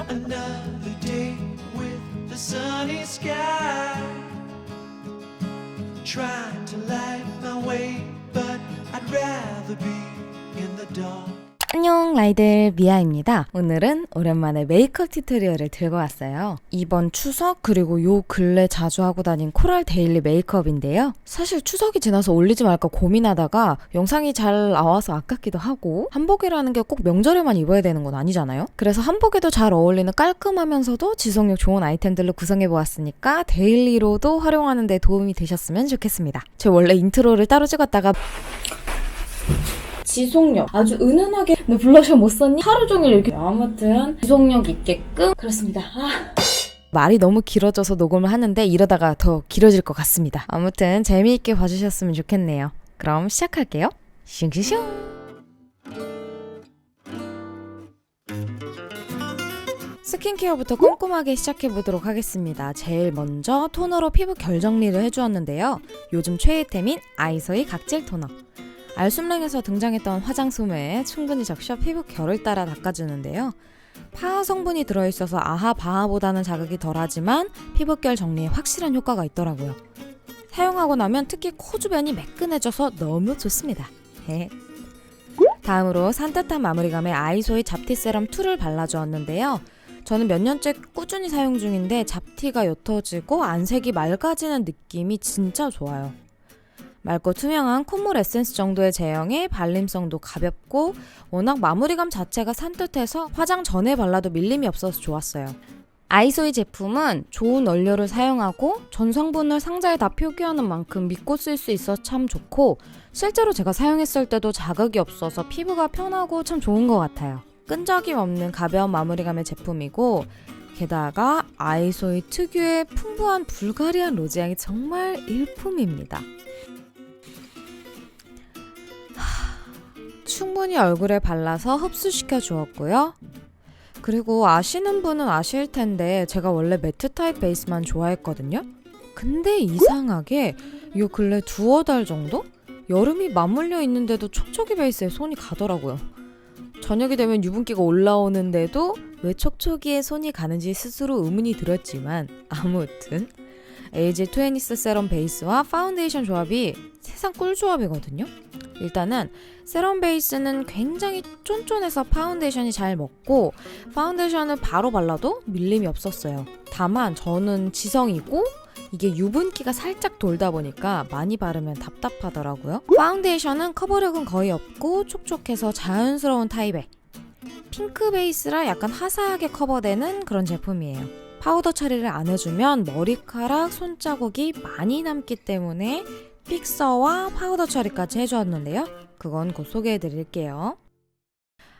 Another day with the sunny sky, trying to light my way, but I'd rather be in the dark. 안녕 라이들, 미아입니다. 오늘은 오랜만에 메이크업 튜토리얼을 들고 왔어요. 이번 추석 그리고 요 근래 자주 하고 다닌 코랄 데일리 메이크업인데요. 사실 추석이 지나서 올리지 말까 고민하다가 영상이 잘 나와서 아깝기도 하고, 한복이라는 게 꼭 명절에만 입어야 되는 건 아니잖아요. 그래서 한복에도 잘 어울리는 깔끔하면서도 지속력 좋은 아이템들로 구성해보았으니까 데일리로도 활용하는 데 도움이 되셨으면 좋겠습니다. 제가 원래 인트로를 따로 찍었다가 지속력 아주 은은하게 너 블러셔 못 썼니? 하루 종일 이렇게 아무튼 지속력 있게끔 그렇습니다. 말이 너무 길어져서 녹음을 하는데 이러다가 더 길어질 것 같습니다. 아무튼 재미있게 봐주셨으면 좋겠네요. 그럼 시작할게요. 슝슝슝. 스킨케어부터 꼼꼼하게 시작해보도록 하겠습니다. 제일 먼저 토너로 피부 결 정리를 해주었는데요. 요즘 최애템인 아이소이 각질 토너. 알숨랭에서 등장했던 화장솜에 충분히 적셔 피부 결을 따라 닦아주는데요. 파하 성분이 들어있어서 아하 바하보다는 자극이 덜하지만 피부결 정리에 확실한 효과가 있더라고요. 사용하고 나면 특히 코 주변이 매끈해져서 너무 좋습니다. 다음으로 산뜻한 마무리감에 아이소이 잡티 세럼 2를 발라주었는데요. 저는 몇 년째 꾸준히 사용 중인데 잡티가 옅어지고 안색이 맑아지는 느낌이 진짜 좋아요. 맑고 투명한 콧물 에센스 정도의 제형에 발림성도 가볍고 워낙 마무리감 자체가 산뜻해서 화장 전에 발라도 밀림이 없어서 좋았어요. 아이소이 제품은 좋은 원료를 사용하고 전 성분을 상자에 다 표기하는 만큼 믿고 쓸 수 있어 참 좋고, 실제로 제가 사용했을 때도 자극이 없어서 피부가 편하고 참 좋은 것 같아요. 끈적임 없는 가벼운 마무리감의 제품이고, 게다가 아이소이 특유의 풍부한 불가리안 로즈향이 정말 일품입니다. 충분히 얼굴에 발라서 흡수시켜 주었고요. 그리고 아시는 분은 아실 텐데 제가 원래 매트 타입 베이스만 좋아했거든요. 근데 이상하게 요 근래 두어 달 정도? 여름이 맞물려 있는데도 촉촉이 베이스에 손이 가더라고요. 저녁이 되면 유분기가 올라오는데도 왜 촉촉이에 손이 가는지 스스로 의문이 들었지만, 아무튼 에이지 투애니스 세럼 베이스와 파운데이션 조합이 세상 꿀조합이거든요. 일단은 세럼 베이스는 굉장히 쫀쫀해서 파운데이션이 잘 먹고, 파운데이션을 바로 발라도 밀림이 없었어요. 다만 저는 지성이고 이게 유분기가 살짝 돌다 보니까 많이 바르면 답답하더라고요. 파운데이션은 커버력은 거의 없고 촉촉해서 자연스러운 타입의 핑크 베이스라 약간 화사하게 커버되는 그런 제품이에요. 파우더 처리를 안 해주면 머리카락, 손자국이 많이 남기 때문에 픽서와 파우더 처리까지 해주었는데요. 그건 곧 소개해드릴게요.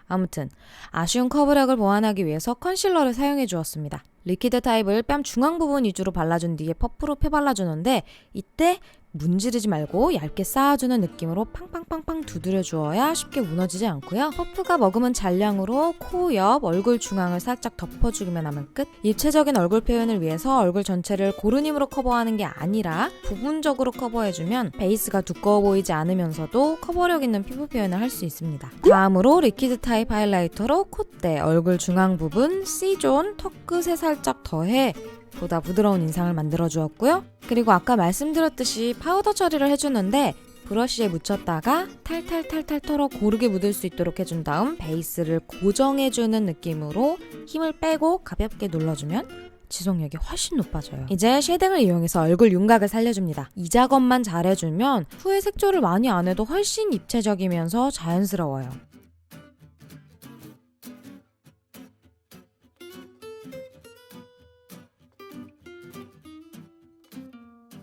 아무튼 아쉬운 커버력을 보완하기 위해서 컨실러를 사용해 주었습니다. 리퀴드 타입을 뺨 중앙 부분 위주로 발라준 뒤에 퍼프로 펴발라주는데, 이때 문지르지 말고 얇게 쌓아주는 느낌으로 팡팡팡팡 두드려 주어야 쉽게 무너지지 않고요. 퍼프가 머금은 잔량으로 코 옆, 얼굴 중앙을 살짝 덮어주기만 하면 끝. 입체적인 얼굴 표현을 위해서 얼굴 전체를 고른 힘으로 커버하는 게 아니라 부분적으로 커버해주면 베이스가 두꺼워 보이지 않으면서도 커버력 있는 피부 표현을 할 수 있습니다. 다음으로 리퀴드 타입 하이라이터로 콧대, 얼굴 중앙 부분, C존, 턱 끝에 살짝 더해 보다 부드러운 인상을 만들어 주었고요. 그리고 아까 말씀드렸듯이 파우더 처리를 해주는데, 브러쉬에 묻혔다가 탈탈탈탈 털어 고르게 묻을 수 있도록 해준 다음 베이스를 고정해주는 느낌으로 힘을 빼고 가볍게 눌러주면 지속력이 훨씬 높아져요. 이제 쉐딩을 이용해서 얼굴 윤곽을 살려줍니다. 이 작업만 잘해주면 후에 색조를 많이 안 해도 훨씬 입체적이면서 자연스러워요.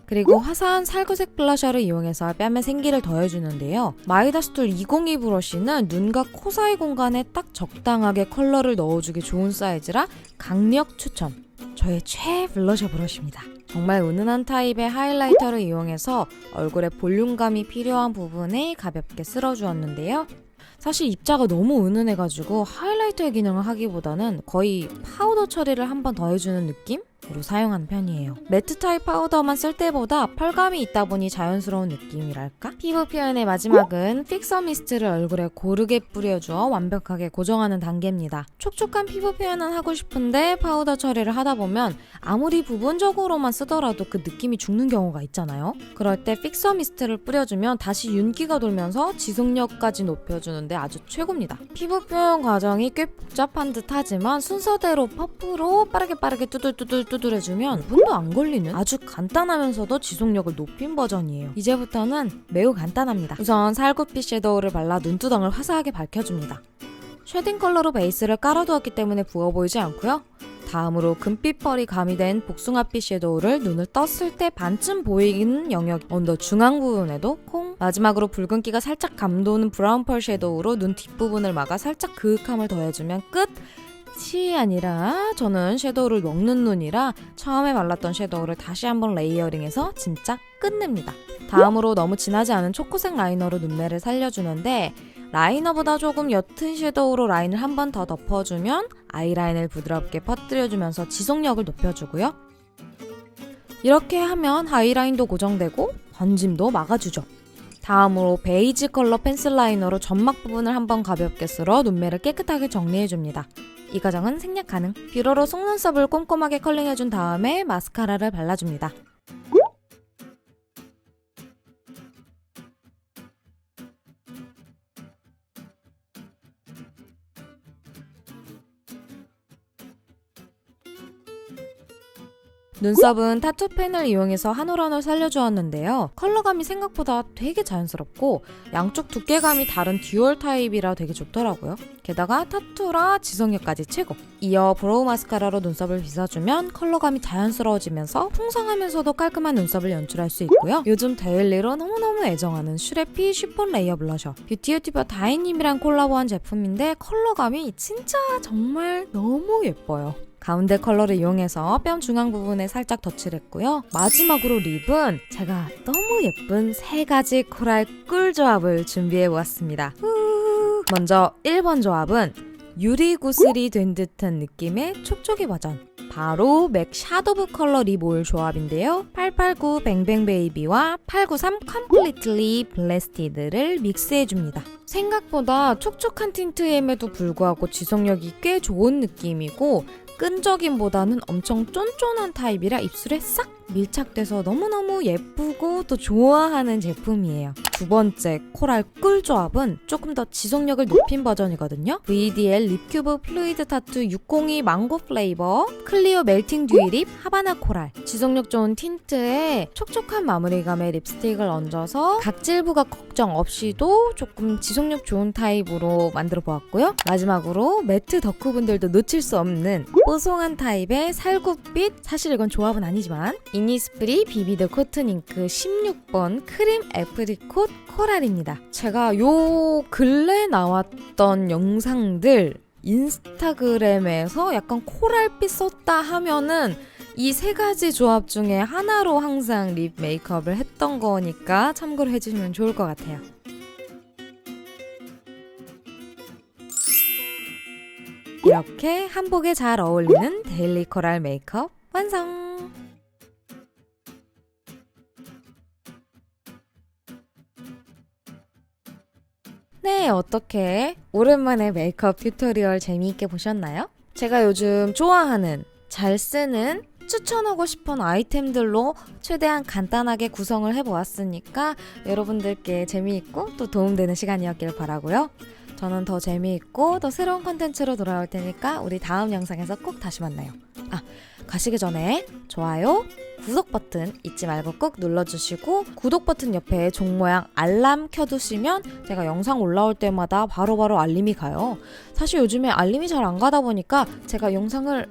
그리고 화사한 살구색 블러셔를 이용해서 뺨에 생기를 더해주는데요. 마이다스툴 202 브러쉬는 눈과 코 사이 공간에 딱 적당하게 컬러를 넣어주기 좋은 사이즈라 강력 추천! 저의 최애 블러셔 브러쉬입니다. 정말 은은한 타입의 하이라이터를 이용해서 얼굴에 볼륨감이 필요한 부분에 가볍게 쓸어주었는데요. 사실 입자가 너무 은은해가지고 하이라이터의 기능을 하기보다는 거의 파우더 처리를 한 번 더 해주는 느낌? 사용하는 편이에요. 매트 타입 파우더만 쓸 때보다 펄감이 있다 보니 자연스러운 느낌이랄까? 피부 표현의 마지막은 픽서 미스트를 얼굴에 고르게 뿌려주어 완벽하게 고정하는 단계입니다. 촉촉한 피부 표현은 하고 싶은데 파우더 처리를 하다 보면 아무리 부분적으로만 쓰더라도 그 느낌이 죽는 경우가 있잖아요. 그럴 때 픽서 미스트를 뿌려주면 다시 윤기가 돌면서 지속력까지 높여주는데 아주 최고입니다. 피부 표현 과정이 꽤 복잡한 듯 하지만 순서대로 퍼프로 빠르게 두들해주면 분도 안 걸리는 아주 간단하면서도 지속력을 높인 버전이에요. 이제부터는 매우 간단합니다. 우선 살구빛 섀도우를 발라 눈두덩을 화사하게 밝혀줍니다. 쉐딩 컬러로 베이스를 깔아두었기 때문에 부어 보이지 않고요. 다음으로 금빛 펄이 가미된 복숭아빛 섀도우를 눈을 떴을 때 반쯤 보이는 영역 언더 중앙 부분에도 콩. 마지막으로 붉은기가 살짝 감도는 브라운 펄 섀도우로 눈 뒷부분을 막아 살짝 그윽함을 더해주면 끝! 이 아니라 저는 섀도우를 먹는 눈이라 처음에 발랐던 섀도우를 다시 한번 레이어링해서 진짜 끝냅니다. 다음으로 너무 진하지 않은 초코색 라이너로 눈매를 살려주는데 라이너보다 조금 옅은 섀도우로 라인을 한 번 더 덮어주면 아이라인을 부드럽게 퍼뜨려주면서 지속력을 높여주고요. 이렇게 하면 아이라인도 고정되고 번짐도 막아주죠. 다음으로 베이지 컬러 펜슬 라이너로 점막 부분을 한번 가볍게 쓸어 눈매를 깨끗하게 정리해줍니다. 이 과정은 생략 가능. 뷰러로 속눈썹을 꼼꼼하게 컬링해준 다음에 마스카라를 발라줍니다. 눈썹은 타투펜을 이용해서 한 올 한 올 살려주었는데요. 컬러감이 생각보다 되게 자연스럽고 양쪽 두께감이 다른 듀얼 타입이라 되게 좋더라고요. 게다가 타투라 지속력까지 최고! 이어 브로우 마스카라로 눈썹을 빗어주면 컬러감이 자연스러워지면서 풍성하면서도 깔끔한 눈썹을 연출할 수 있고요. 요즘 데일리로 너무너무 애정하는 슈레피 쉬폰 레이어 블러셔. 뷰티 유튜버 다이님이랑 콜라보한 제품인데 컬러감이 진짜 정말 너무 예뻐요. 가운데 컬러를 이용해서 뺨 중앙 부분에 살짝 덧칠을 했고요. 마지막으로 립은 제가 너무 예쁜 3가지 코랄 꿀 조합을 준비해보았습니다. 먼저 1번 조합은 유리구슬이 된 듯한 느낌의 촉촉이 버전. 바로 맥 샤도브 컬러 립 오일 조합인데요. 889 뱅뱅 베이비와 893 컴플리트리 블래스티드를 믹스해줍니다. 생각보다 촉촉한 틴트임에도 불구하고 지속력이 꽤 좋은 느낌이고 끈적임보다는 엄청 쫀쫀한 타입이라 입술에 싹 밀착돼서 너무너무 예쁘고 또 좋아하는 제품이에요. 두 번째 코랄 꿀 조합은 조금 더 지속력을 높인 버전이거든요. VDL 립큐브 플루이드 타투 602 망고 플레이버 클리어 멜팅 듀이 립 하바나 코랄. 지속력 좋은 틴트에 촉촉한 마무리감의 립스틱을 얹어서 각질 부각 걱정 없이도 조금 지속력 좋은 타입으로 만들어 보았고요. 마지막으로 매트 덕후분들도 놓칠 수 없는 뽀송한 타입의 살구빛, 사실 이건 조합은 아니지만 이니스프리 비비드 코튼 잉크 16번 크림 애프리콧 코랄입니다. 제가 요 근래 나왔던 영상들 인스타그램에서 약간 코랄빛 썼다 하면은 이 3가지 조합 중에 하나로 항상 립 메이크업을 했던 거니까 참고로 해주시면 좋을 것 같아요. 이렇게 한복에 잘 어울리는 데일리 코랄 메이크업 완성! 네, 어떻게 오랜만에 메이크업 튜토리얼 재미있게 보셨나요? 제가 요즘 좋아하는, 잘 쓰는, 추천하고 싶은 아이템들로 최대한 간단하게 구성을 해보았으니까 여러분들께 재미있고 또 도움되는 시간이었길 바라고요. 저는 더 재미있고 더 새로운 컨텐츠로 돌아올 테니까 우리 다음 영상에서 꼭 다시 만나요. 가시기 전에 좋아요, 구독 버튼 잊지 말고 꼭 눌러주시고 구독 버튼 옆에 종 모양 알람 켜두시면 제가 영상 올라올 때마다 바로바로 알림이 가요. 사실 요즘에 알림이 잘 안 가다 보니까 제가 영상을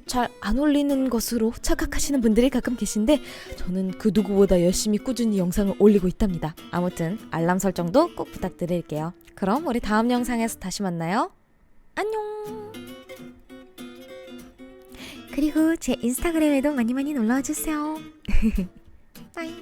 잘 안 올리는 것으로 착각하시는 분들이 가끔 계신데 저는 그 누구보다 열심히 꾸준히 영상을 올리고 있답니다. 아무튼 알람 설정도 꼭 부탁드릴게요. 그럼 우리 다음 영상에서 다시 만나요. 안녕. 그리고 제 인스타그램에도 많이 놀러와주세요. 빠이.